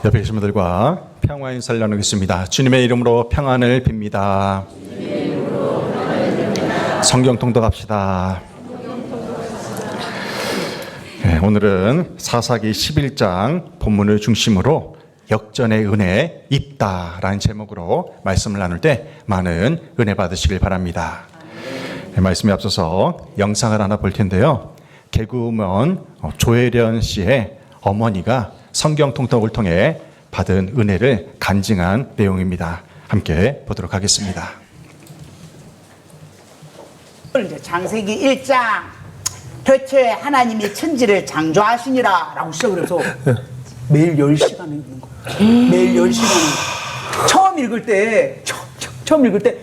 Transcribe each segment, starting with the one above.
옆에 계신 분들과 평화 인사를 나누겠습니다. 주님의 이름으로 평안을 빕니다. 성경 통독합시다. 네, 오늘은 사사기 11장 본문을 중심으로 역전의 은혜 있다라는 제목으로 말씀을 나눌 때 많은 은혜 받으시길 바랍니다. 네, 말씀에 앞서서 영상을 하나 볼 텐데요. 개그우먼 조혜련 씨의 어머니가 성경 통독을 통해 받은 은혜를 간증한 내용입니다. 함께 보도록 하겠습니다. 이제 창세기 1장 대체 하나님이 천지를 창조하시니라 라고 시작을 해서 매일 10시간을 읽는 거예요. 매일 10시간을. 처음 읽을 때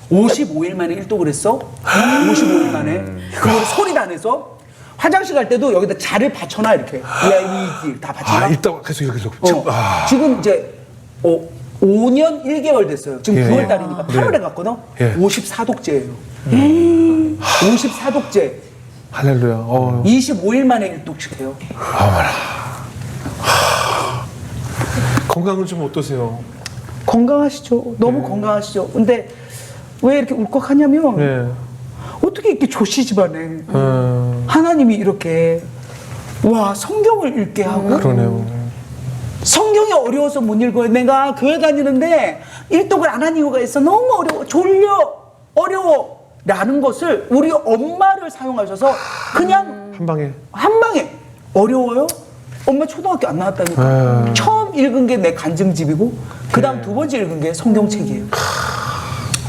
55일 만에 일독을 했어. 55일 만에. 그걸 소리도 안 해서 화장실 갈 때도 여기다 자를 받쳐놔 이렇게. VIPG 다 받쳐놔. 이따가 계속. 지금 이제 5년 1개월 됐어요. 지금 예. 9월 달이니까 8월에 갔거든. 예. 54독째예요. 54독째. 할렐루야. 25일 만에 일독씩해요. 건강은 좀 어떠세요? 건강하시죠. 너무 건강하시죠. 근데 왜 이렇게 울컥하냐면 네. 어떻게 이렇게 조씨 집안에 하나님이 이렇게 성경을 읽게 하고 그러네요. 성경이 어려워서 못 읽어요. 내가 교회 다니는데 일독을 안 한 이유가 있어. 너무 어려워. 졸려. 어려워. 라는 것을 우리 엄마를 사용하셔서 그냥 한 방에 어려워요? 엄마 초등학교 안 나왔다니까. 처음 읽은 게 내 간증집이고 그 다음 두 번째 읽은 게 성경책이에요.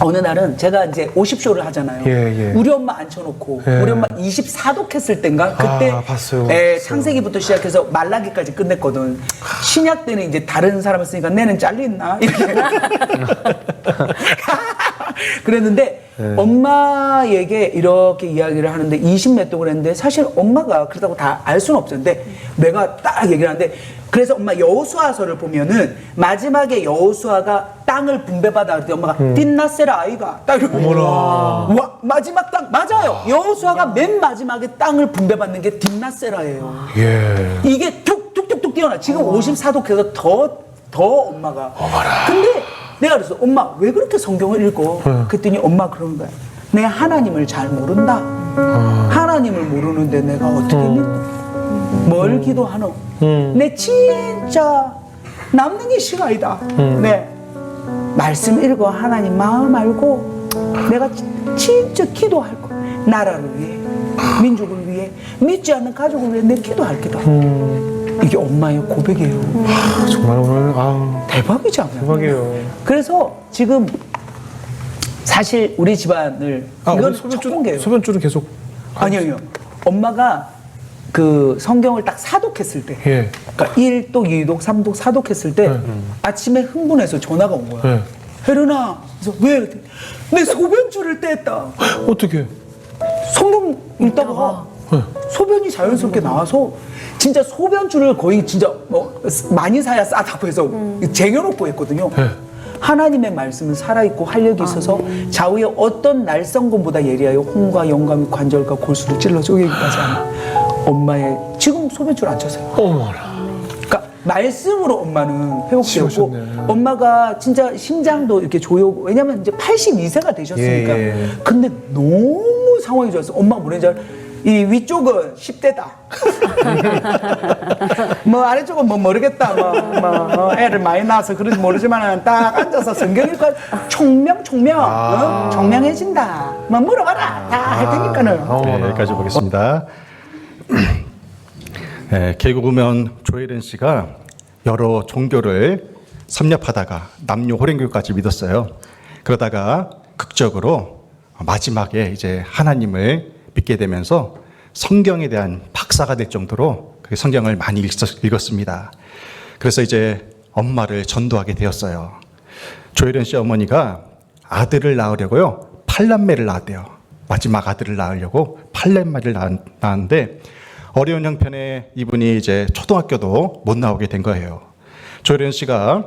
어느 날은 제가 이제 50쇼를 하잖아요. 예. 우리 엄마 앉혀놓고 우리 엄마 24독 했을 땐가 그때 봤어요. 창세기부터 시작해서 말라기까지 끝냈거든. 신약 때는 이제 다른 사람을 쓰니까 내는 잘렸나 이렇게 그랬는데 엄마에게 이렇게 이야기를 하는데 20몇 독을 했는데 사실 엄마가 그렇다고 다 알 수는 없었는데 내가 딱 얘기를 하는데 그래서 엄마 여호수아서를 보면은 마지막에 여호수아가 땅을 분배받아 그랬더니 엄마가 딘나세라 아이가 딱 이러고 와 마지막 땅 맞아요. 여호수아가 맨 마지막에 땅을 분배받는 게 딘나세라예요. 예. 이게 툭툭툭툭 뛰어나. 지금 54독해서 더 엄마가. 근데 내가 그랬어. 엄마 왜 그렇게 성경을 읽어? 그랬더니 엄마 그러는 거야. 내가 하나님을 잘 모른다. 하나님을 모르는데 내가 어떻게 믿어? 뭘 기도하노? 내 진짜 남는 게 시간이다. 네. 말씀 읽어. 하나님 마음 알고 내가 진짜 기도할 거야. 나라를 위해, 민족을 위해, 믿지 않는 가족을 위해 내 기도할 기도. 이게 엄마의 고백이에요. 정말 오늘 대박이지 않나요? 대박이에요. 그래서 지금 사실 우리 집안을 이건 첫 공개예요. 소변줄은 계속 아니요. 엄마가 그 성경을 딱 사독했을 때, 예. 그러니까 1독, 2독, 3독, 사독했을 때 아침에 흥분해서 전화가 온 거야. 혜련아, 그래서 왜? 내 소변줄을 뗐다. 어떻게? 성경 읽다가 소변이 자연스럽게 나와서 진짜 소변줄을 거의 진짜 많이 사야 싸다고 해서 쟁여놓고 했거든요. 하나님의 말씀은 살아있고 활력이 있어서 좌우의 어떤 날성검보다 예리하여 혼과 영감이 관절과 골수를 찔러 쪼개기까지 하는 엄마의 지금 소변줄 안 쳤어요. 그러니까 말씀으로 엄마는 회복되었고 엄마가 진짜 심장도 이렇게 조여고 왜냐면 이제 82세가 되셨으니까 근데 너무 상황이 좋았어. 엄마가 뭐랬는지 알아? 이 위쪽은 10대다. 뭐 아래쪽은 뭐 모르겠다. 애를 많이 낳아서 그런지 모르지만 딱 앉아서 성경 읽고 총명해진다. 뭐 물어봐라. 다 할 테니까는. 네, 여기까지 보겠습니다. 네, 개그우먼 조혜련 씨가 여러 종교를 섭렵하다가 남녀 호랭교까지 믿었어요. 그러다가 극적으로 마지막에 이제 하나님을 믿게 되면서 성경에 대한 박사가 될 정도로 그 성경을 많이 읽었습니다. 그래서 이제 엄마를 전도하게 되었어요. 조혜련 씨 어머니가 아들을 낳으려고요. 8남매를 낳았대요. 마지막 아들을 낳으려고 8남매를 낳았는데 어려운 형편에 이분이 이제 초등학교도 못 나오게 된 거예요. 조혜련 씨가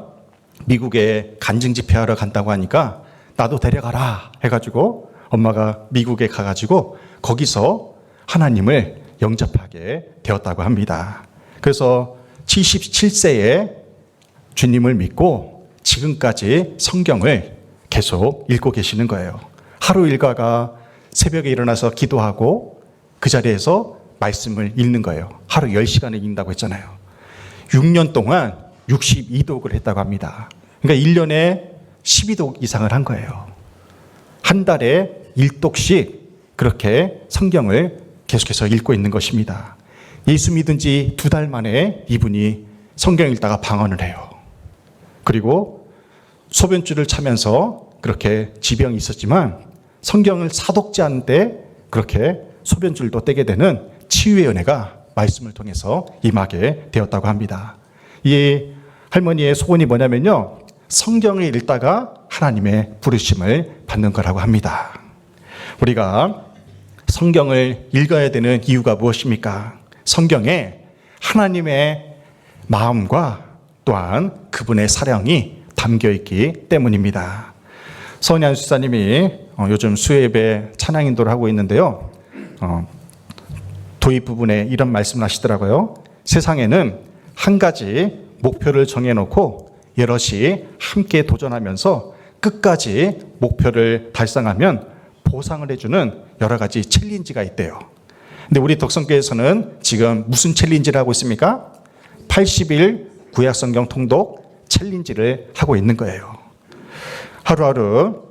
미국에 간증 집회하러 간다고 하니까 나도 데려가라 해가지고 엄마가 미국에 가가지고 거기서 하나님을 영접하게 되었다고 합니다. 그래서 77세에 주님을 믿고 지금까지 성경을 계속 읽고 계시는 거예요. 하루 일과가 새벽에 일어나서 기도하고 그 자리에서 말씀을 읽는 거예요. 하루 10시간을 읽는다고 했잖아요. 6년 동안 62독을 했다고 합니다. 그러니까 1년에 12독 이상을 한 거예요. 한 달에 1독씩 그렇게 성경을 계속해서 읽고 있는 것입니다. 예수 믿은 지 2달 만에 이분이 성경 읽다가 방언을 해요. 그리고 소변줄을 차면서 그렇게 지병이 있었지만 성경을 사독지 않는데 그렇게 소변줄도 떼게 되는 치유의 은혜가 말씀을 통해서 임하게 되었다고 합니다. 이 할머니의 소원이 뭐냐면요, 성경을 읽다가 하나님의 부르심을 받는 거라고 합니다. 우리가 성경을 읽어야 되는 이유가 무엇입니까? 성경에 하나님의 마음과 또한 그분의 사랑이 담겨 있기 때문입니다. 서은양 수사님이 요즘 수요예배 찬양 인도를 하고 있는데요. 도입 부분에 이런 말씀을 하시더라고요. 세상에는 한 가지 목표를 정해놓고 여럿이 함께 도전하면서 끝까지 목표를 달성하면 보상을 해주는 여러 가지 챌린지가 있대요. 근데 우리 덕성교회에서는 지금 무슨 챌린지를 하고 있습니까? 80일 구약성경 통독 챌린지를 하고 있는 거예요. 하루하루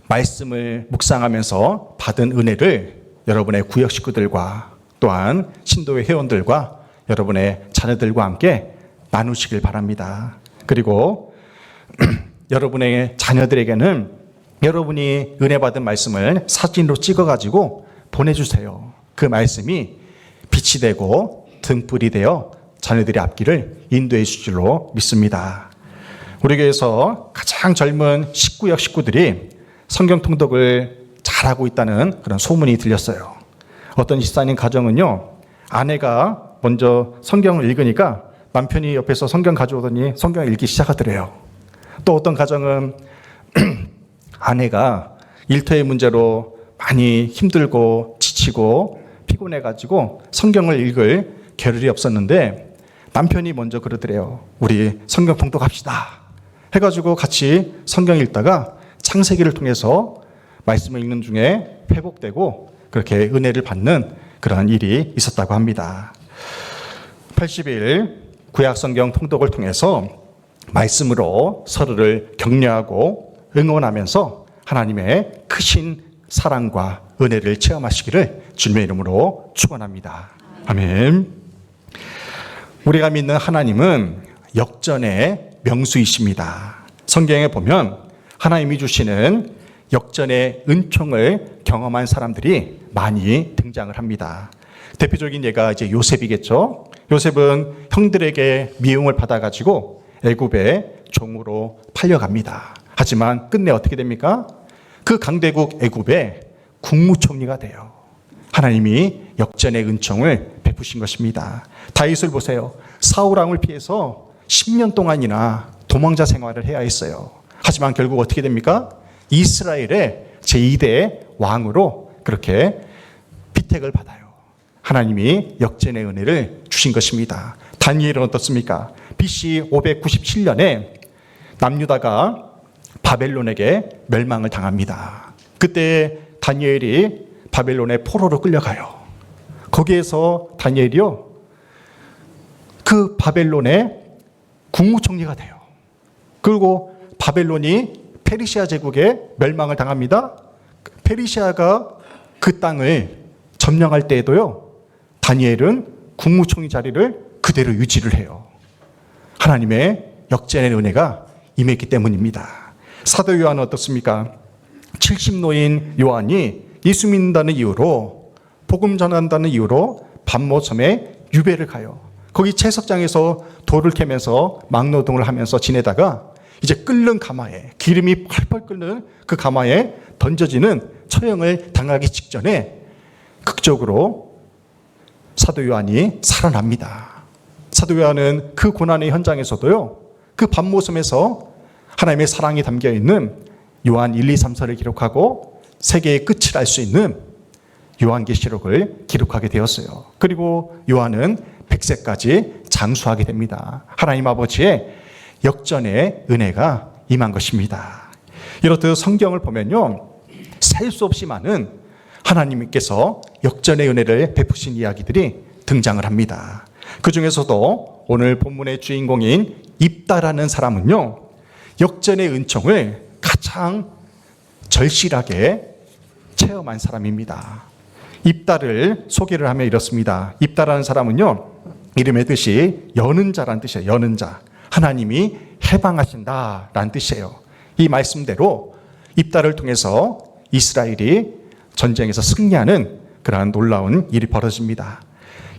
말씀을 묵상하면서 받은 은혜를 여러분의 구역 식구들과 또한 신도의 회원들과 여러분의 자녀들과 함께 나누시길 바랍니다. 그리고 여러분의 자녀들에게는 여러분이 은혜 받은 말씀을 사진으로 찍어가지고 보내주세요. 그 말씀이 빛이 되고 등불이 되어 자녀들의 앞길을 인도해 줄 줄로 믿습니다. 우리 교회에서 가장 젊은 19역 식구들이 성경 통독을 잘하고 있다는 그런 소문이 들렸어요. 어떤 집사님 가정은요, 아내가 먼저 성경을 읽으니까 남편이 옆에서 성경 가져오더니 성경을 읽기 시작하더래요. 또 어떤 가정은 아내가 일터의 문제로 많이 힘들고 지치고 피곤해가지고 성경을 읽을 겨를이 없었는데 남편이 먼저 그러더래요. 우리 성경 통독합시다 해가지고 같이 성경 읽다가 창세기를 통해서 말씀을 읽는 중에 회복되고 그렇게 은혜를 받는 그러한 일이 있었다고 합니다. 80일 구약성경 통독을 통해서 말씀으로 서로를 격려하고 응원하면서 하나님의 크신 사랑과 은혜를 체험하시기를 주님의 이름으로 축원합니다. 아멘. 우리가 믿는 하나님은 역전의 명수이십니다. 성경에 보면 하나님이 주시는 역전의 은총을 경험한 사람들이 많이 등장을 합니다. 대표적인 예가 이제 요셉이겠죠. 요셉은 형들에게 미움을 받아가지고 애굽의 종으로 팔려갑니다. 하지만 끝내 어떻게 됩니까? 그 강대국 애굽의 국무총리가 돼요. 하나님이 역전의 은총을 베푸신 것입니다. 다윗을 보세요. 사울 왕을 피해서 10년 동안이나 도망자 생활을 해야 했어요. 하지만 결국 어떻게 됩니까? 이스라엘의 제2대 왕으로 그렇게 피택을 받아요. 하나님이 역전의 은혜를 주신 것입니다. 다니엘은 어떻습니까? BC 597년에 남유다가 바벨론에게 멸망을 당합니다. 그때 다니엘이 바벨론의 포로로 끌려가요. 거기에서 다니엘이요, 그 바벨론의 국무총리가 돼요. 그리고 바벨론이 페르시아 제국에 멸망을 당합니다. 페르시아가 그 땅을 점령할 때에도요, 다니엘은 국무총리 자리를 그대로 유지를 해요. 하나님의 역전의 은혜가 임했기 때문입니다. 사도 요한은 어떻습니까? 70노인 요한이 예수 믿는다는 이유로, 복음 전한다는 이유로 밤모섬에 유배를 가요. 거기 채석장에서 돌을 캐면서 막노동을 하면서 지내다가 이제 끓는 가마에, 기름이 펄펄 끓는 그 가마에 던져지는 처형을 당하기 직전에 극적으로 사도 요한이 살아납니다. 사도 요한은 그 고난의 현장에서도요, 그 밤모섬에서 하나님의 사랑이 담겨 있는 요한 1, 2, 3서를 기록하고 세계의 끝을 알 수 있는 요한계시록을 기록하게 되었어요. 그리고 요한은 100세까지 장수하게 됩니다. 하나님 아버지의 역전의 은혜가 임한 것입니다. 이렇듯 성경을 보면요, 셀 수 없이 많은 하나님께서 역전의 은혜를 베푸신 이야기들이 등장을 합니다. 그 중에서도 오늘 본문의 주인공인 입다라는 사람은요, 역전의 은총을 가장 절실하게 체험한 사람입니다. 입다를 소개를 하면 이렇습니다. 입다라는 사람은요, 이름의 뜻이 여는 자란 뜻이에요. 여는 자. 하나님이 해방하신다라는 뜻이에요. 이 말씀대로 입다를 통해서 이스라엘이 전쟁에서 승리하는 그러한 놀라운 일이 벌어집니다.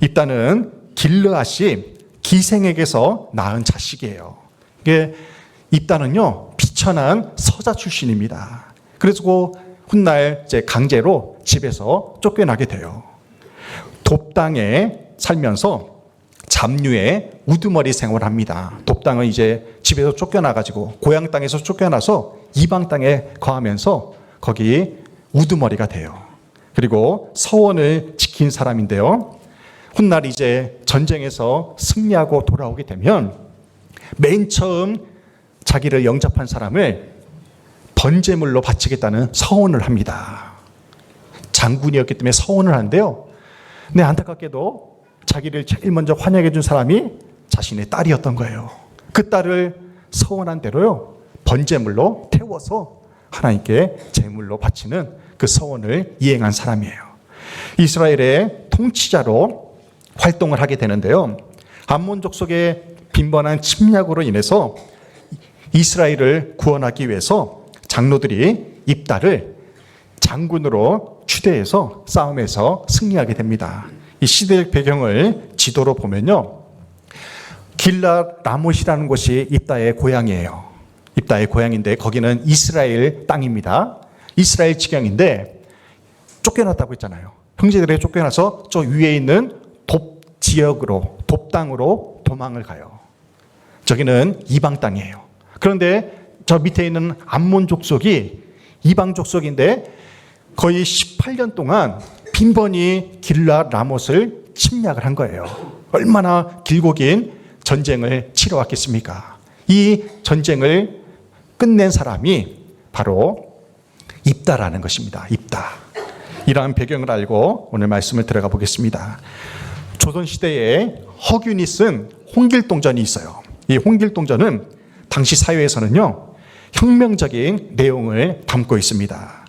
입다는 길르앗이 기생에게서 낳은 자식이에요. 이게 입다는요, 비천한 서자 출신입니다. 그래서 그 훗날 이제 강제로 집에서 쫓겨나게 돼요. 돕당에 살면서 잡류의 우두머리 생활을 합니다. 돕당은 이제 집에서 쫓겨나가지고 고향 땅에서 쫓겨나서 이방 땅에 거하면서 거기 우두머리가 돼요. 그리고 서원을 지킨 사람인데요. 훗날 이제 전쟁에서 승리하고 돌아오게 되면 맨 처음 자기를 영접한 사람을 번제물로 바치겠다는 서원을 합니다. 장군이었기 때문에 서원을 하는데요. 근데 안타깝게도 자기를 제일 먼저 환영해 준 사람이 자신의 딸이었던 거예요. 그 딸을 서원한 대로요, 번제물로 태워서 하나님께 제물로 바치는 그 서원을 이행한 사람이에요. 이스라엘의 통치자로 활동을 하게 되는데요. 암몬 족속의 빈번한 침략으로 인해서 이스라엘을 구원하기 위해서 장로들이 입다를 장군으로 추대해서 싸움에서 승리하게 됩니다. 이 시대의 배경을 지도로 보면요, 길랏 라못이라는 곳이 입다의 고향이에요. 입다의 고향인데 거기는 이스라엘 땅입니다. 이스라엘 지경인데 쫓겨났다고 했잖아요. 형제들이 쫓겨나서 저 위에 있는 돕 지역으로, 돕 땅으로 도망을 가요. 저기는 이방 땅이에요. 그런데 저 밑에 있는 암몬 족속이 이방 족속인데 거의 18년 동안 빈번히 길랏 라못을 침략을 한 거예요. 얼마나 길고 긴 전쟁을 치러왔겠습니까? 이 전쟁을 끝낸 사람이 바로 입다라는 것입니다. 입다. 이러한 배경을 알고 오늘 말씀을 들어가 보겠습니다. 조선시대에 허균이 쓴 홍길동전이 있어요. 이 홍길동전은 당시 사회에서는요, 혁명적인 내용을 담고 있습니다.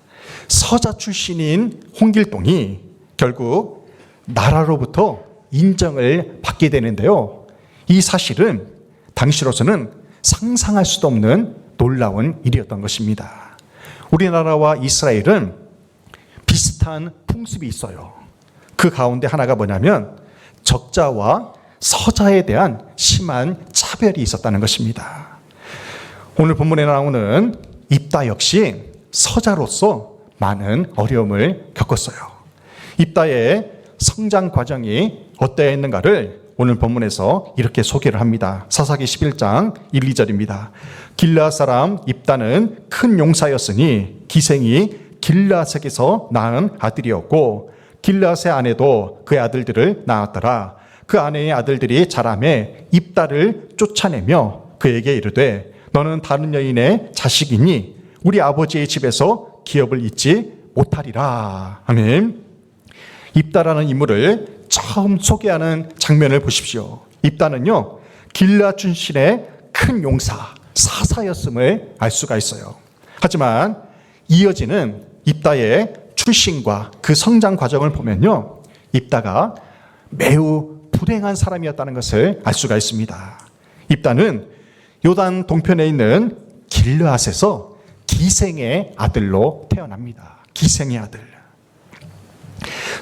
서자 출신인 홍길동이 결국 나라로부터 인정을 받게 되는데요. 이 사실은 당시로서는 상상할 수도 없는 놀라운 일이었던 것입니다. 우리나라와 이스라엘은 비슷한 풍습이 있어요. 그 가운데 하나가 뭐냐면 적자와 서자에 대한 심한 차별이 있었다는 것입니다. 오늘 본문에 나오는 입다 역시 서자로서 많은 어려움을 겪었어요. 입다의 성장 과정이 어떠했는가를 오늘 본문에서 이렇게 소개를 합니다. 사사기 11장 1, 2절입니다. 길르앗 사람 입다는 큰 용사였으니 기생이 길르앗에게서 낳은 아들이었고 길르앗의 아내도 그의 아들들을 낳았더라. 그 아내의 아들들이 자라매 입다를 쫓아내며 그에게 이르되 너는 다른 여인의 자식이니 우리 아버지의 집에서 기업을 잇지 못하리라. 아멘. 입다라는 인물을 처음 소개하는 장면을 보십시오. 입다는요, 길르앗 출신의 큰 용사, 사사였음을 알 수가 있어요. 하지만 이어지는 입다의 출신과 그 성장 과정을 보면요, 입다가 매우 불행한 사람이었다는 것을 알 수가 있습니다. 입다는 요단 동편에 있는 길르앗에서 기생의 아들로 태어납니다. 기생의 아들.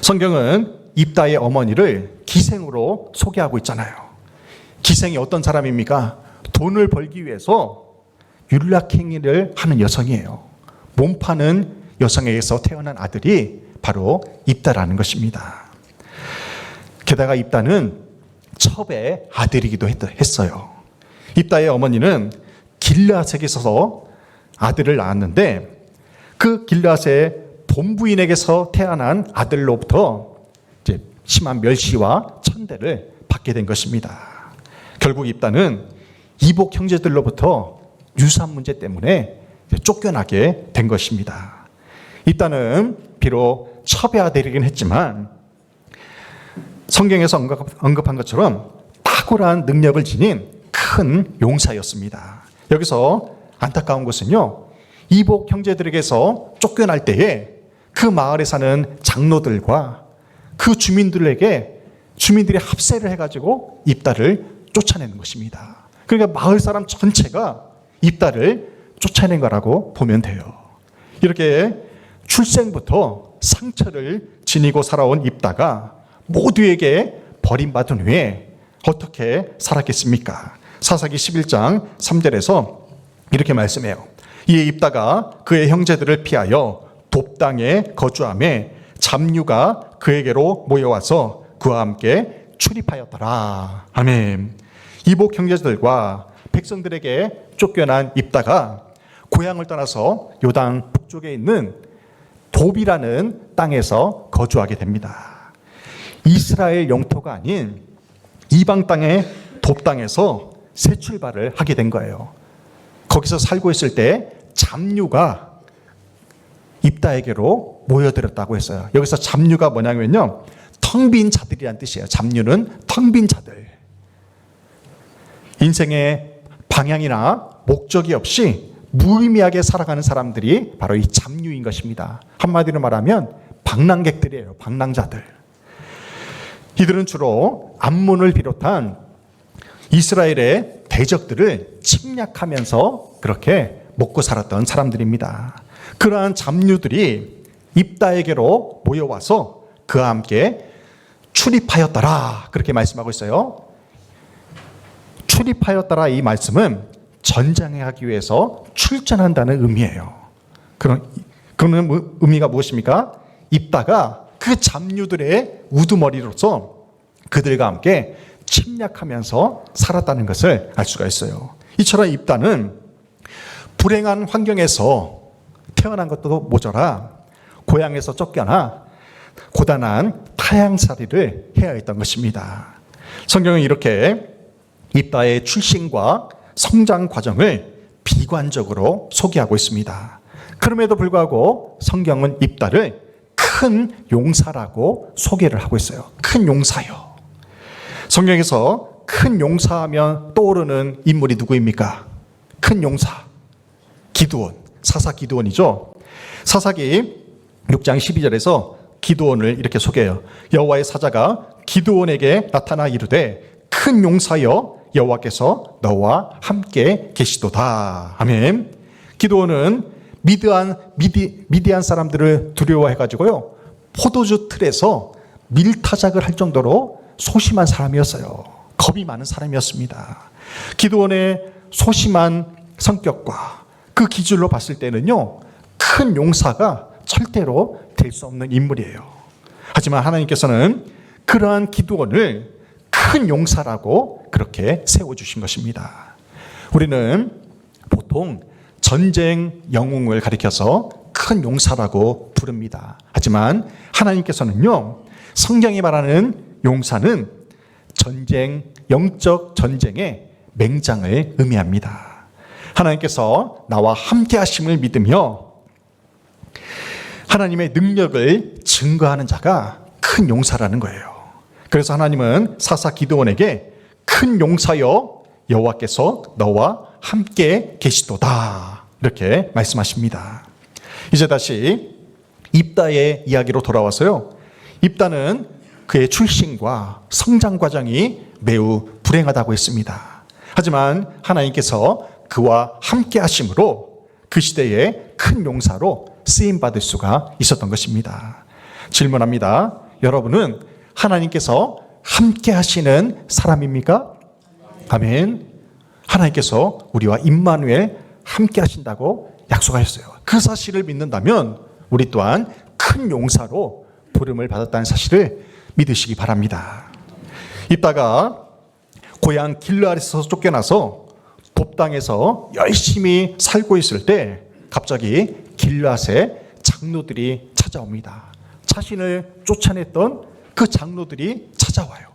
성경은 입다의 어머니를 기생으로 소개하고 있잖아요. 기생이 어떤 사람입니까? 돈을 벌기 위해서 윤락행위를 하는 여성이에요. 몸 파는 여성에게서 태어난 아들이 바로 입다라는 것입니다. 게다가 입다는 첩의 아들이기도 했어요. 입다의 어머니는 길르앗에게서 아들을 낳았는데 그 길르앗의 본부인에게서 태어난 아들로부터 이제 심한 멸시와 천대를 받게 된 것입니다. 결국 입다는 이복 형제들로부터 유산 문제 때문에 쫓겨나게 된 것입니다. 입다는 비록 첩야되긴 했지만 성경에서 언급한 것처럼 탁월한 능력을 지닌 큰 용사였습니다. 여기서 안타까운 것은요, 이복 형제들에게서 쫓겨날 때에 그 마을에 사는 장로들과 그 주민들이 합세를 해가지고 입다를 쫓아내는 것입니다. 그러니까 마을 사람 전체가 입다를 쫓아낸 거라고 보면 돼요. 이렇게 출생부터 상처를 지니고 살아온 입다가 모두에게 버림받은 후에 어떻게 살았겠습니까? 사사기 11장 3절에서 이렇게 말씀해요. 이에 입다가 그의 형제들을 피하여 돕당에 거주하며 잡류가 그에게로 모여와서 그와 함께 출입하였더라. 아멘. 이복 형제들과 백성들에게 쫓겨난 입다가 고향을 떠나서 요단 북쪽에 있는 돕이라는 땅에서 거주하게 됩니다. 이스라엘 영토가 아닌 이방 땅의 돕 땅에서 새 출발을 하게 된 거예요. 거기서 살고 있을 때 잡류가 입다에게로 모여들었다고 했어요. 여기서 잡류가 뭐냐면요, 텅 빈 자들이란 뜻이에요. 잡류는 텅 빈 자들. 인생의 방향이나 목적이 없이 무의미하게 살아가는 사람들이 바로 이 잡류인 것입니다. 한마디로 말하면 방랑객들이에요. 방랑자들. 이들은 주로 암몬을 비롯한 이스라엘의 대적들을 침략하면서 그렇게 먹고 살았던 사람들입니다. 그러한 잡류들이 입다에게로 모여와서 그와 함께 출입하였더라, 그렇게 말씀하고 있어요. 출입하였더라, 이 말씀은 전장에 하기 위해서 출전한다는 의미예요. 그런 의미가 무엇입니까? 입다가 그 잡류들의 우두머리로서 그들과 함께 침략하면서 살았다는 것을 알 수가 있어요. 이처럼 입다는 불행한 환경에서 태어난 것도 모자라 고향에서 쫓겨나 고단한 타향살이를 해야 했던 것입니다. 성경은 이렇게 입다의 출신과 성장 과정을 비관적으로 소개하고 있습니다. 그럼에도 불구하고 성경은 입다를 큰 용사라고 소개를 하고 있어요. 큰 용사요. 성경에서 큰 용사하면 떠오르는 인물이 누구입니까? 큰 용사, 기드온, 사사 기드온이죠. 사사기 6장 12절에서 기드온을 이렇게 소개해요. 여호와의 사자가 기드온에게 나타나 이르되 큰 용사여 여호와께서 너와 함께 계시도다. 아멘. 기드온은 미디안 사람들을 두려워해가지고요, 포도주 틀에서 밀타작을 할 정도로 소심한 사람이었어요. 겁이 많은 사람이었습니다. 기드온의 소심한 성격과 그 기준으로 봤을 때는요, 큰 용사가 절대로 될 수 없는 인물이에요. 하지만 하나님께서는 그러한 기드온을 큰 용사라고 그렇게 세워주신 것입니다. 우리는 보통 전쟁 영웅을 가리켜서 큰 용사라고 부릅니다. 하지만 하나님께서는요, 성경이 말하는 용사는 전쟁, 영적 전쟁의 맹장을 의미합니다. 하나님께서 나와 함께 하심을 믿으며 하나님의 능력을 증거하는 자가 큰 용사라는 거예요. 그래서 하나님은 사사 기드온에게 큰 용사여 여호와께서 너와 함께 계시도다, 이렇게 말씀하십니다. 이제 다시 입다의 이야기로 돌아와서요, 입다는 그의 출신과 성장 과정이 매우 불행하다고 했습니다. 하지만 하나님께서 그와 함께 하심으로 그 시대에 큰 용사로 쓰임받을 수가 있었던 것입니다. 질문합니다. 여러분은 하나님께서 함께 하시는 사람입니까? 아멘. 하나님께서 우리와 임마누엘 함께 하신다고 약속하셨어요. 그 사실을 믿는다면 우리 또한 큰 용사로 부름을 받았다는 사실을 믿으시기 바랍니다. 입다가 고향 길르앗에서 쫓겨나서 돕 땅에서 열심히 살고 있을 때 갑자기 길르앗에 장로들이 찾아옵니다. 자신을 쫓아냈던 그 장로들이 찾아와요.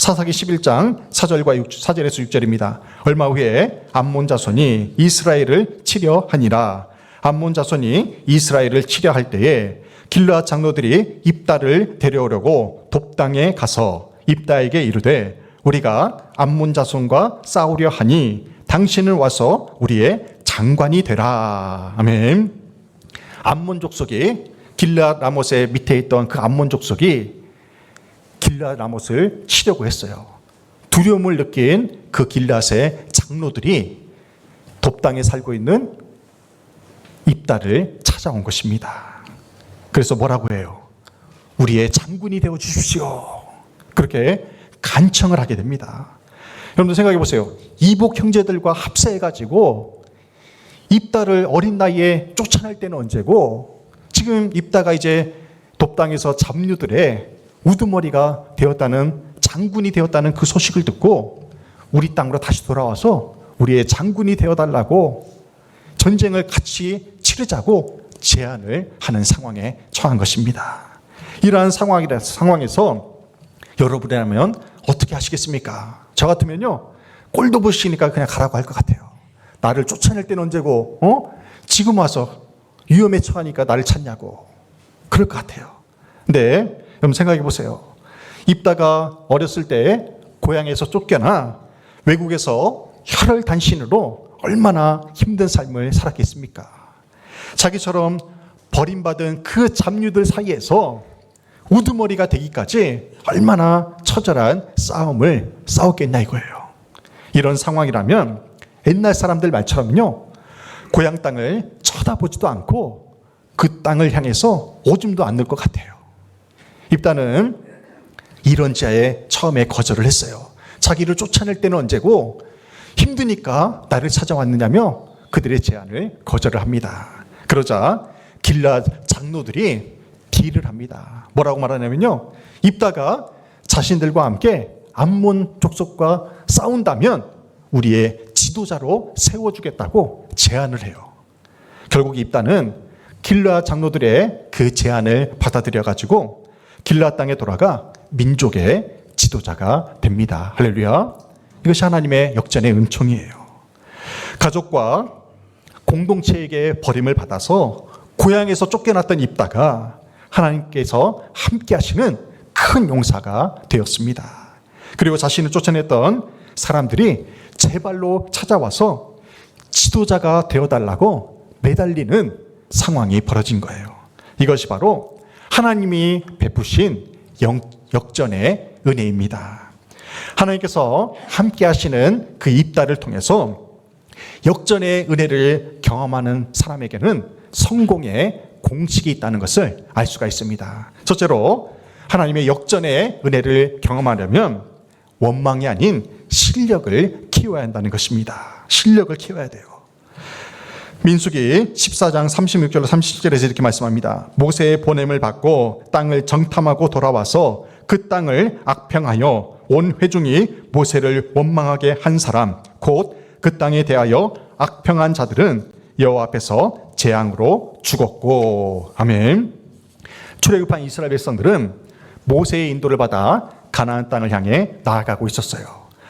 사사기 11장 4절에서 6절입니다. 얼마 후에 암몬 자손이 이스라엘을 치려 하니라. 암몬 자손이 이스라엘을 치려 할 때에 길르앗 장로들이 입다를 데려오려고 돕당에 가서 입다에게 이르되 우리가 암몬 자손과 싸우려 하니 당신은 와서 우리의 장관이 되라. 아멘. 암몬 족속이 길르앗 라못의 밑에 있던 그 암몬 족속이 길르앗 라못을 치려고 했어요. 두려움을 느낀 그 길르앗의 장로들이 돕당에 살고 있는 입다를 찾아온 것입니다. 그래서 뭐라고 해요? 우리의 장군이 되어 주십시오. 그렇게 간청을 하게 됩니다. 여러분들 생각해 보세요. 이복 형제들과 합세해가지고 입다를 어린 나이에 쫓아낼 때는 언제고, 지금 입다가 이제 돕당에서 잡류들의 우두머리가 되었다는, 장군이 되었다는 그 소식을 듣고 우리 땅으로 다시 돌아와서 우리의 장군이 되어달라고 전쟁을 같이 치르자고 제안을 하는 상황에 처한 것입니다. 이러한 상황에서 여러분이라면 어떻게 하시겠습니까? 저 같으면요, 꼴도 보시니까 그냥 가라고 할 것 같아요. 나를 쫓아낼 때는 언제고, 지금 와서 위험에 처하니까 나를 찾냐고, 그럴 것 같아요. 근데 여러분 생각해 보세요. 입다가 어렸을 때 고향에서 쫓겨나 외국에서 혈혈단신으로 얼마나 힘든 삶을 살았겠습니까? 자기처럼 버림받은 그 잡류들 사이에서 우두머리가 되기까지 얼마나 처절한 싸움을 싸웠겠냐 이거예요. 이런 상황이라면 옛날 사람들 말처럼요, 고향 땅을 쳐다보지도 않고 그 땅을 향해서 오줌도 안 넣을 것 같아요. 입다는 이런 자에 처음에 거절을 했어요. 자기를 쫓아낼 때는 언제고 힘드니까 나를 찾아왔느냐며 그들의 제안을 거절을 합니다. 그러자 길르앗 장로들이 딜을 합니다. 뭐라고 말하냐면요, 입다가 자신들과 함께 암몬 족속과 싸운다면 우리의 지도자로 세워주겠다고 제안을 해요. 결국 입다는 길르앗 장로들의 그 제안을 받아들여가지고 길르앗 땅에 돌아가 민족의 지도자가 됩니다. 할렐루야. 이것이 하나님의 역전의 은총이에요. 가족과 공동체에게 버림을 받아서 고향에서 쫓겨났던 입다가 하나님께서 함께 하시는 큰 용사가 되었습니다. 그리고 자신을 쫓아냈던 사람들이 제 발로 찾아와서 지도자가 되어달라고 매달리는 상황이 벌어진 거예요. 이것이 바로 하나님이 베푸신 역전의 은혜입니다. 하나님께서 함께 하시는 그 입다를 통해서 역전의 은혜를 경험하는 사람에게는 성공의 공식이 있다는 것을 알 수가 있습니다. 첫째로 하나님의 역전의 은혜를 경험하려면 원망이 아닌 실력을 키워야 한다는 것입니다. 실력을 키워야 돼요. 민수기 14장 36절로 37절에서 이렇게 말씀합니다. 모세의 보냄을 받고 땅을 정탐하고 돌아와서 그 땅을 악평하여 온 회중이 모세를 원망하게 한 사람, 곧 그 땅에 대하여 악평한 자들은 여호와 앞에서 재앙으로 죽었고. 아멘. 출애굽한 이스라엘 백성들은 모세의 인도를 받아 가나안 땅을 향해 나아가고 있었어요.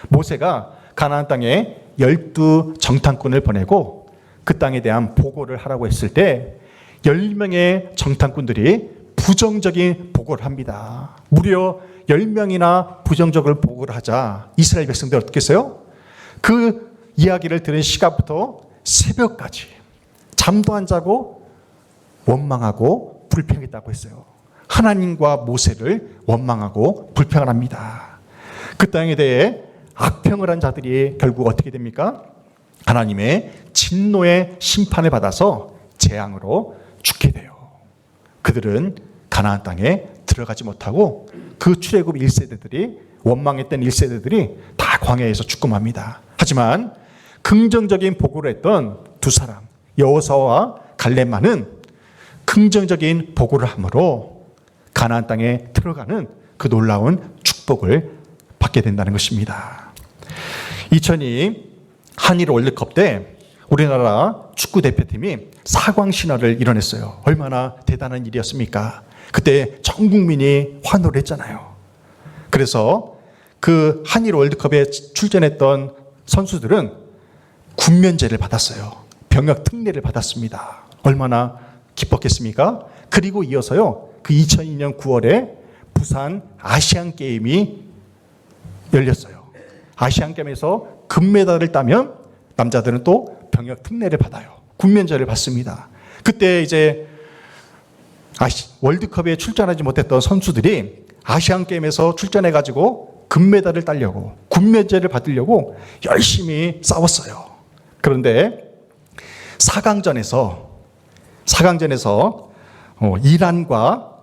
모세가 가나안 땅에 12 정탐꾼을 보내고 그 땅에 대한 보고를 하라고 했을 때 10명의 정탐꾼들이 부정적인 보고를 합니다. 무려 10명이나 부정적으로 보고를 하자 이스라엘 백성들 어떻게 했어요? 그 이야기를 들은 시각부터 새벽까지 잠도 안 자고 원망하고 불평했다고 했어요. 하나님과 모세를 원망하고 불평을 합니다. 그 땅에 대해 악평을 한 자들이 결국 어떻게 됩니까? 하나님의 진노의 심판을 받아서 재앙으로 죽게 돼요. 그들은 가나안 땅에 들어가지 못하고 그 출애굽 1세대들이, 원망했던 1세대들이 다 광야에서 죽고 맙니다. 하지만 긍정적인 보고를 했던 두 사람, 여호수아와 갈렙만은 긍정적인 보고를 함으로 가나안 땅에 들어가는 그 놀라운 축복을 받게 된다는 것입니다. 2002 한일 월드컵 때 우리나라 축구 대표팀이 사광 신화를 이뤄냈어요. 얼마나 대단한 일이었습니까? 그때 전 국민이 환호를 했잖아요. 그래서 그 한일 월드컵에 출전했던 선수들은 군면제를 받았어요. 병역 특례를 받았습니다. 얼마나 기뻤겠습니까? 그리고 이어서요, 그 2002년 9월에 부산 아시안 게임이 열렸어요. 아시안 게임에서 금메달을 따면 남자들은 또 병역 특례를 받아요. 군면제를 받습니다. 그때 이제 월드컵에 출전하지 못했던 선수들이 아시안 게임에서 출전해가지고 금메달을 따려고 군면제를 받으려고 열심히 싸웠어요. 그런데 4강전에서 이란과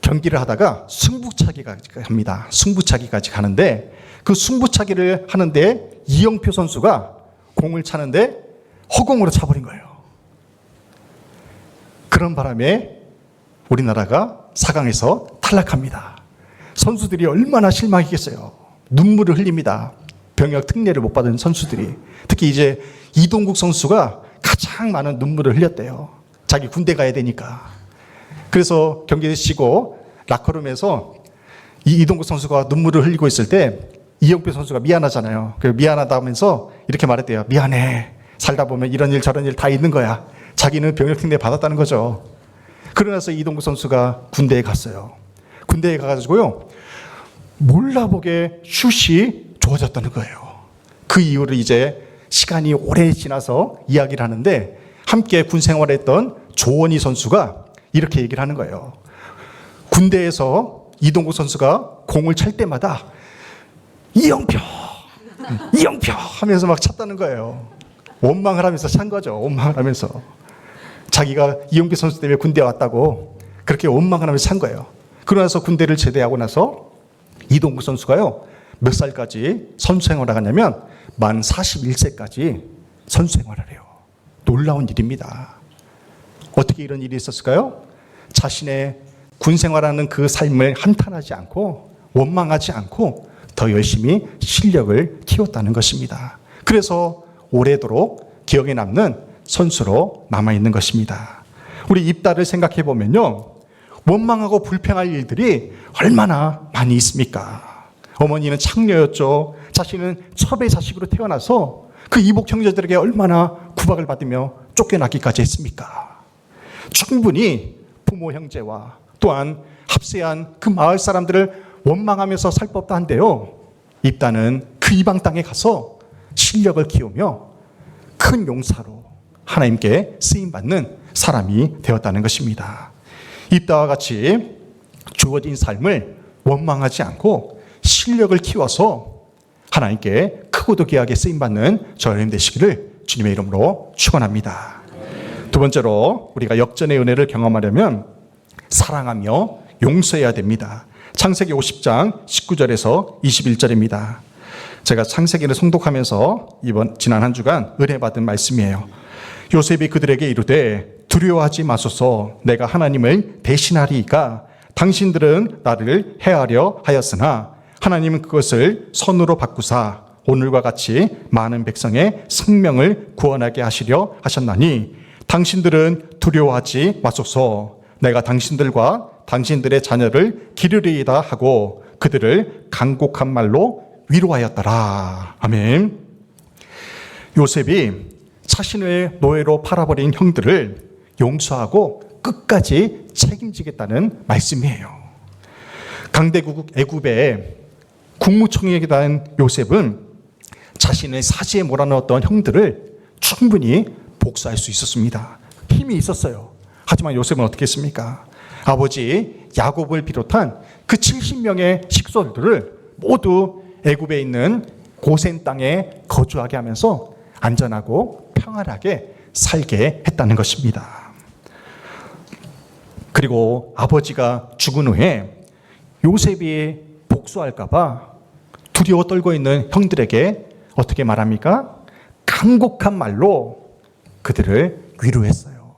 경기를 하다가 승부차기까지 갑니다. 승부차기까지 가는데 그 승부차기를 하는데 이영표 선수가 공을 차는데 허공으로 차버린 거예요. 그런 바람에 우리나라가 4강에서 탈락합니다. 선수들이 얼마나 실망했겠어요. 눈물을 흘립니다. 병역 특례를 못 받은 선수들이. 특히 이제 이동국 선수가 가장 많은 눈물을 흘렸대요. 자기 군대 가야 되니까. 그래서 경기를 쉬고 라커룸에서 이동국 선수가 눈물을 흘리고 있을 때 이영표 선수가 미안하잖아요. 미안하다 하면서 이렇게 말했대요. 미안해. 살다 보면 이런 일 저런 일 다 있는 거야. 자기는 병역 특례 받았다는 거죠. 그러나서 이동국 선수가 군대에 갔어요. 군대에 가가지고요, 몰라보게 슛이 좋아졌다는 거예요. 그 이후로 이제 시간이 오래 지나서 이야기를 하는데 함께 군 생활했던 조원희 선수가 이렇게 얘기를 하는 거예요. 군대에서 이동국 선수가 공을 찰 때마다 이영표 하면서 막 찼다는 거예요. 원망을 하면서 찬 거죠. 원망을 하면서. 자기가 이영표 선수 때문에 군대에 왔다고 그렇게 원망을 하면서 찬 거예요. 그러고 나서 군대를 제대하고 나서 이동국 선수가요, 몇 살까지 선수 생활을 하냐면 만 41세까지 선수 생활을 해요. 놀라운 일입니다. 어떻게 이런 일이 있었을까요? 자신의 군 생활하는 그 삶을 한탄하지 않고 원망하지 않고 더 열심히 실력을 키웠다는 것입니다. 그래서 오래도록 기억에 남는 선수로 남아있는 것입니다. 우리 입다를 생각해 보면요, 원망하고 불평할 일들이 얼마나 많이 있습니까? 어머니는 창녀였죠. 자신은 첩의 자식으로 태어나서 그 이복 형제들에게 얼마나 구박을 받으며 쫓겨나기까지 했습니까? 충분히 부모 형제와 또한 합세한 그 마을 사람들을 원망하면서 살 법도 한데요, 입다는 그 이방 땅에 가서 실력을 키우며 큰 용사로 하나님께 쓰임받는 사람이 되었다는 것입니다. 입다와 같이 주어진 삶을 원망하지 않고 실력을 키워서 하나님께 크고도 귀하게 쓰임받는 저 여러분 되시기를 주님의 이름으로 축원합니다. 두 번째로 우리가 역전의 은혜를 경험하려면 사랑하며 용서해야 됩니다. 창세기 50장 19절에서 21절입니다. 제가 창세기를 통독하면서 지난 한 주간 은혜 받은 말씀이에요. 요셉이 그들에게 이르되 두려워하지 마소서, 내가 하나님을 대신하리이까 당신들은 나를 해하려 하였으나 하나님은 그것을 선으로 바꾸사 오늘과 같이 많은 백성의 생명을 구원하게 하시려 하셨나니 당신들은 두려워하지 마소서, 내가 당신들과 당신들의 자녀를 기르리이다 하고 그들을 간곡한 말로 위로하였더라. 아멘. 요셉이 자신을 노예로 팔아버린 형들을 용서하고 끝까지 책임지겠다는 말씀이에요. 강대국 애굽의 국무총리이던 요셉은 자신의 사지에 몰아넣었던 형들을 충분히 복수할 수 있었습니다. 힘이 있었어요. 하지만 요셉은 어떻게 했습니까? 아버지 야곱을 비롯한 그 70명의 식솔들을 모두 애굽에 있는 고센 땅에 거주하게 하면서 안전하고 평안하게 살게 했다는 것입니다. 그리고 아버지가 죽은 후에 요셉이 복수할까 봐 두려워 떨고 있는 형들에게 어떻게 말합니까? 간곡한 말로 그들을 위로했어요.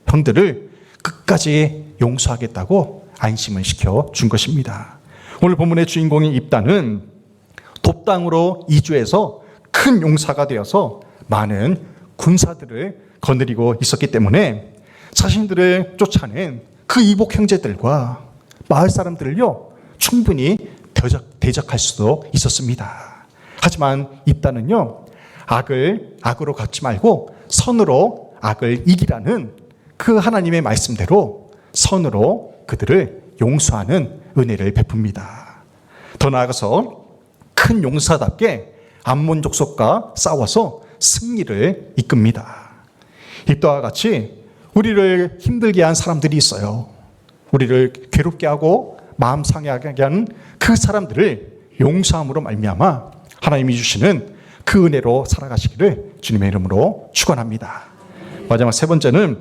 형들을 끝까지 용서하겠다고 안심을 시켜준 것입니다. 오늘 본문의 주인공인 입다는 돕당으로 이주해서 큰 용사가 되어서 많은 군사들을 거느리고 있었기 때문에 자신들을 쫓아낸 그 이복 형제들과 마을 사람들을요 충분히 대적할 수도 있었습니다. 하지만 입다는요, 악을 악으로 갚지 말고 선으로 악을 이기라는 그 하나님의 말씀대로 선으로 그들을 용서하는 은혜를 베풉니다. 더 나아가서 큰 용사답게 암몬 족속과 싸워서 승리를 이끕니다. 입다와 같이 우리를 힘들게 한 사람들이 있어요. 우리를 괴롭게 하고 마음 상하게 하는 그 사람들을 용서함으로 말미암아 하나님이 주시는 그 은혜로 살아가시기를 주님의 이름으로 축원합니다. 마지막 세 번째는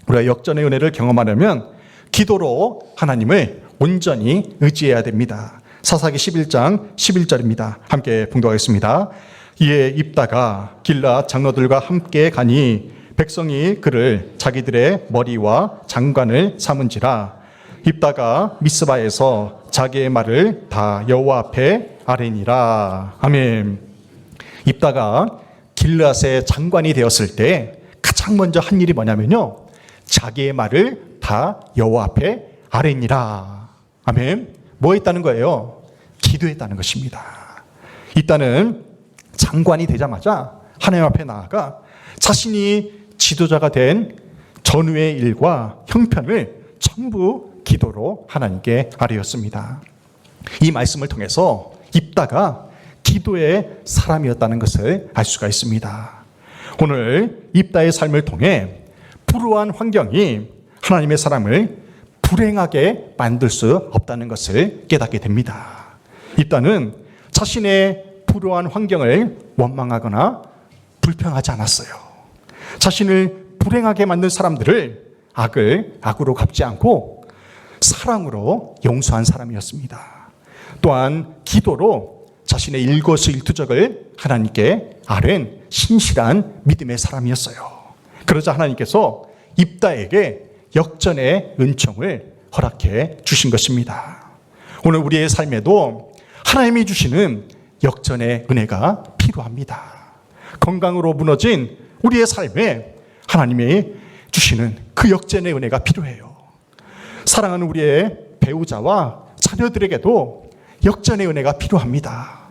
우리가 역전의 은혜를 경험하려면 기도로 하나님을 온전히 의지해야 됩니다. 사사기 11장 11절입니다. 함께 봉독하겠습니다. 이에 입다가 길라 장로들과 함께 가니 백성이 그를 자기들의 머리와 장관을 삼은지라. 입다가 미스바에서 자기의 말을 다 여호와 앞에 아뢰니라. 아멘. 입다가 길앗의 장관이 되었을 때 가장 먼저 한 일이 뭐냐면요, 자기의 말을 다 여호와 앞에 아뢰니라. 아멘. 뭐 했다는 거예요? 기도했다는 것입니다. 입다는 장관이 되자마자 하나님 앞에 나아가 자신이 지도자가 된 전후의 일과 형편을 전부 기도로 하나님께 아뢰었습니다. 이 말씀을 통해서 입다가 기도의 사람이었다는 것을 알 수가 있습니다. 오늘 입다의 삶을 통해 불우한 환경이 하나님의 사람을 불행하게 만들 수 없다는 것을 깨닫게 됩니다. 입다는 자신의 불우한 환경을 원망하거나 불평하지 않았어요. 자신을 불행하게 만든 사람들을 악을 악으로 갚지 않고 사랑으로 용서한 사람이었습니다. 또한 기도로 자신의 일거수일투족을 하나님께 아뢰는 신실한 믿음의 사람이었어요. 그러자 하나님께서 입다에게 역전의 은총을 허락해 주신 것입니다. 오늘 우리의 삶에도 하나님이 주시는 역전의 은혜가 필요합니다. 건강으로 무너진 우리의 삶에 하나님이 주시는 그 역전의 은혜가 필요해요. 사랑하는 우리의 배우자와 자녀들에게도 역전의 은혜가 필요합니다.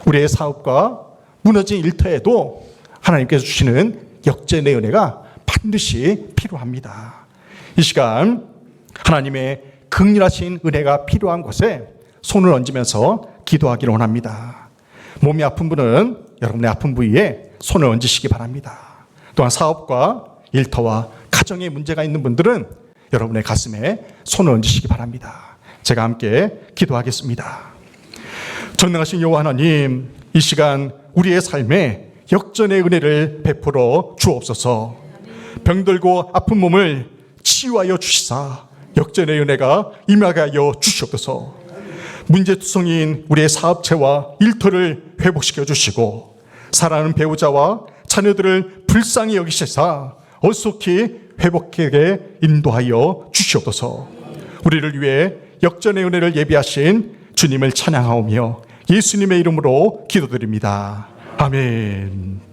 우리의 사업과 무너진 일터에도 하나님께서 주시는 역전의 은혜가 반드시 필요합니다. 이 시간 하나님의 긍휼하신 은혜가 필요한 곳에 손을 얹으면서 기도하기를 원합니다. 몸이 아픈 분은 여러분의 아픈 부위에 손을 얹으시기 바랍니다. 또한 사업과 일터와 가정에 문제가 있는 분들은 여러분의 가슴에 손을 얹으시기 바랍니다. 제가 함께 기도하겠습니다. 전능하신 여호와 하나님, 이 시간 우리의 삶에 역전의 은혜를 베풀어 주옵소서. 병들고 아픈 몸을 치유하여 주시사 역전의 은혜가 임하게 하여 주시옵소서. 문제투성이인 우리의 사업체와 일터를 회복시켜 주시고 사랑하는 배우자와 자녀들을 불쌍히 여기시사 얼속히 회복하게 인도하여 주시옵소서. 우리를 위해 역전의 은혜를 예비하신 주님을 찬양하오며 예수님의 이름으로 기도드립니다. 아멘.